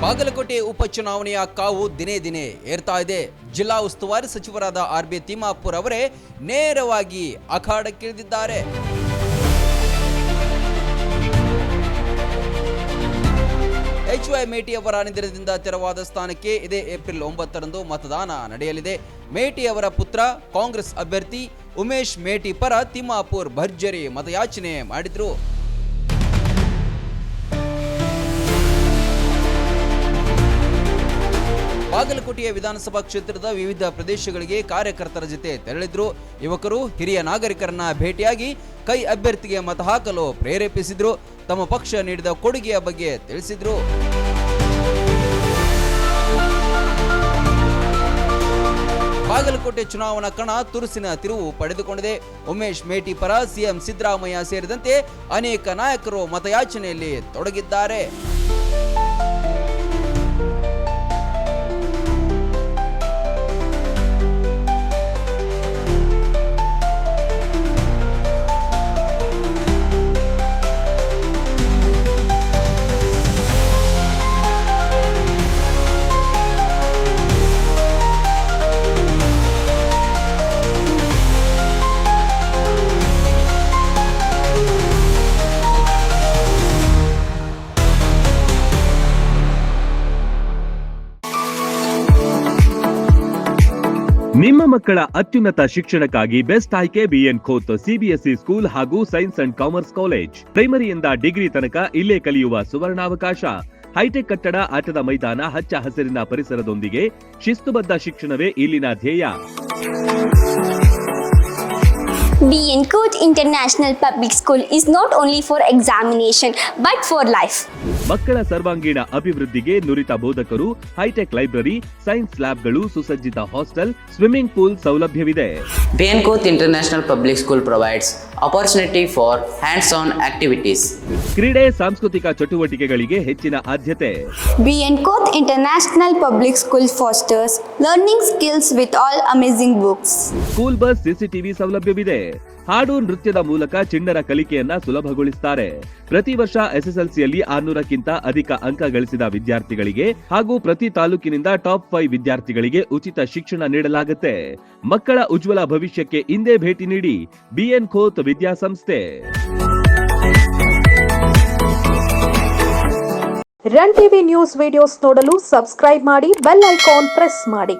ಬಾಗಲಕೋಟೆ ಉಪಚುನಾವಣೆಯ ಕಾವು ದಿನೇ ದಿನೇ ಏರ್ತಾ ಇದೆ. ಜಿಲ್ಲಾ ಉಸ್ತುವಾರಿ ಸಚಿವರಾದ ಆರ್.ಬಿ. ತಿಮ್ಮಾಪುರ್ ಅವರೇ ನೇರವಾಗಿ ಅಖಾಡಕ್ಕಿಳಿದಿದ್ದಾರೆ. ಎಚ್.ವೈ. ಮೇಟಿ ಅವರ ನಿಧನದಿಂದ ತೆರವಾದ ಸ್ಥಾನಕ್ಕೆ ಇದೇ ಏಪ್ರಿಲ್ 9ರಂದು ಮತದಾನ ನಡೆಯಲಿದೆ. ಮೇಟಿ ಅವರ ಪುತ್ರ ಕಾಂಗ್ರೆಸ್ ಅಭ್ಯರ್ಥಿ ಉಮೇಶ್ ಮೇಟಿ ಪರ ತಿಮ್ಮಾಪುರ್ ಭರ್ಜರಿ ಮತಯಾಚನೆ ಮಾಡಿದ್ರು. ಬಾಗಲಕೋಟೆಯ ವಿಧಾನಸಭಾ ಕ್ಷೇತ್ರದ ವಿವಿಧ ಪ್ರದೇಶಗಳಿಗೆ ಕಾರ್ಯಕರ್ತರ ಜೊತೆ ತೆರಳಿದ್ರು. ಯುವಕರು ಹಿರಿಯ ನಾಗರಿಕರನ್ನ ಭೇಟಿಯಾಗಿ ಕೈ ಅಭ್ಯರ್ಥಿಗೆ ಮತ ಹಾಕಲು ಪ್ರೇರೇಪಿಸಿದ್ರು. ತಮ್ಮ ಪಕ್ಷ ನೀಡಿದ ಕೊಡುಗೆಯ ಬಗ್ಗೆ ತಿಳಿಸಿದ್ರು. ಬಾಗಲಕೋಟೆ ಚುನಾವಣಾ ಕಣ ತುರುಸಿನ ತಿರುವು ಪಡೆದುಕೊಂಡಿದೆ. ಉಮೇಶ್ ಮೇಟಿ ಪರ ಸಿಎಂ ಸಿದ್ದರಾಮಯ್ಯ ಸೇರಿದಂತೆ ಅನೇಕ ನಾಯಕರು ಮತಯಾಚನೆಯಲ್ಲಿ ತೊಡಗಿದ್ದಾರೆ. ನಿಮ್ಮ ಮಕ್ಕಳ ಅತ್ಯುನ್ನತ ಶಿಕ್ಷಣಕ್ಕಾಗಿ ಬೆಸ್ಟ್ ಆಯ್ಕೆ ಬಿಎನ್ ಖೋತ್ ಸಿಬಿಎಸ್ಇ ಸ್ಕೂಲ್ ಹಾಗೂ ಸೈನ್ಸ್ ಅಂಡ್ ಕಾಮರ್ಸ್ ಕಾಲೇಜ್. ಪ್ರೈಮರಿಯಿಂದ ಡಿಗ್ರಿ ತನಕ ಇಲ್ಲೇ ಕಲಿಯುವ ಸುವರ್ಣಾವಕಾಶ. ಹೈಟೆಕ್ ಕಟ್ಟಡ, ಆಟದ ಮೈದಾನ, ಹಚ್ಚ ಹಸಿರಿನ ಪರಿಸರದೊಂದಿಗೆ ಶಿಸ್ತುಬದ್ಧ ಶಿಕ್ಷಣವೇ ಇಲ್ಲಿನ ಧ್ಯೇಯ. B.N. Koth International Public School is not only for examination but for life. ಮಕ್ಕಳ ಸರ್ವಾಂಗೀಣ ಅಭಿವೃದ್ಧಿಗೆ ನುರಿತ ಬೋಧಕರು, ಹೈಟೆಕ್ ಲೈಬ್ರರಿ, ಸೈನ್ಸ್ ಲ್ಯಾಬ್ಗಳು, ಸುಸಜ್ಜಿತ ಹಾಸ್ಟೆಲ್, ಸ್ವಿಮ್ಮಿಂಗ್ ಪೂಲ್ ಸೌಲಭ್ಯವಿದೆ. B.N. Koth International Public School provides opportunity for hands-on activities. ಕ್ರೀಡೆ, ಸಾಂಸ್ಕೃತಿಕ ಚಟುವಟಿಕೆಗಳಿಗೆ ಹೆಚ್ಚಿನ ಆದ್ಯತೆ. B.N. Koth International Public School fosters learning skills with all amazing books. School bus, CCTV ಸೌಲಭ್ಯವಿದೆ. ಹಾಡು, ನೃತ್ಯದ ಮೂಲಕ ಚಿಣ್ಣರ ಕಲಿಕೆಯನ್ನ ಸುಲಭಗೊಳಿಸುತ್ತಾರೆ. ಪ್ರತಿ ವರ್ಷ ಎಸ್ಎಸ್ಎಲ್ಸಿಯಲ್ಲಿ 600ಕ್ಕಿಂತ ಅಧಿಕ ಅಂಕ ಗಳಿಸಿದ ವಿದ್ಯಾರ್ಥಿಗಳಿಗೆ ಹಾಗೂ ಪ್ರತಿ ತಾಲೂಕಿನಿಂದ ಟಾಪ್ 5 ವಿದ್ಯಾರ್ಥಿಗಳಿಗೆ ಉಚಿತ ಶಿಕ್ಷಣ ನೀಡಲಾಗುತ್ತೆ. ಮಕ್ಕಳ ಉಜ್ವಲ ಭವಿಷ್ಯಕ್ಕೆ ಇಂದೇ ಭೇಟಿ ನೀಡಿ ಬಿಎನ್ ಖೋತ್ ವಿದ್ಯಾಸಂಸ್ಥೆ. ರನ್ ಟಿವಿ ನ್ಯೂಸ್ ವಿಡಿಯೋಸ್ ನೋಡಲು ಸಬ್ಸ್ಕ್ರೈಬ್ ಮಾಡಿ, ಬೆಲ್ ಐಕಾನ್ ಪ್ರೆಸ್ ಮಾಡಿ.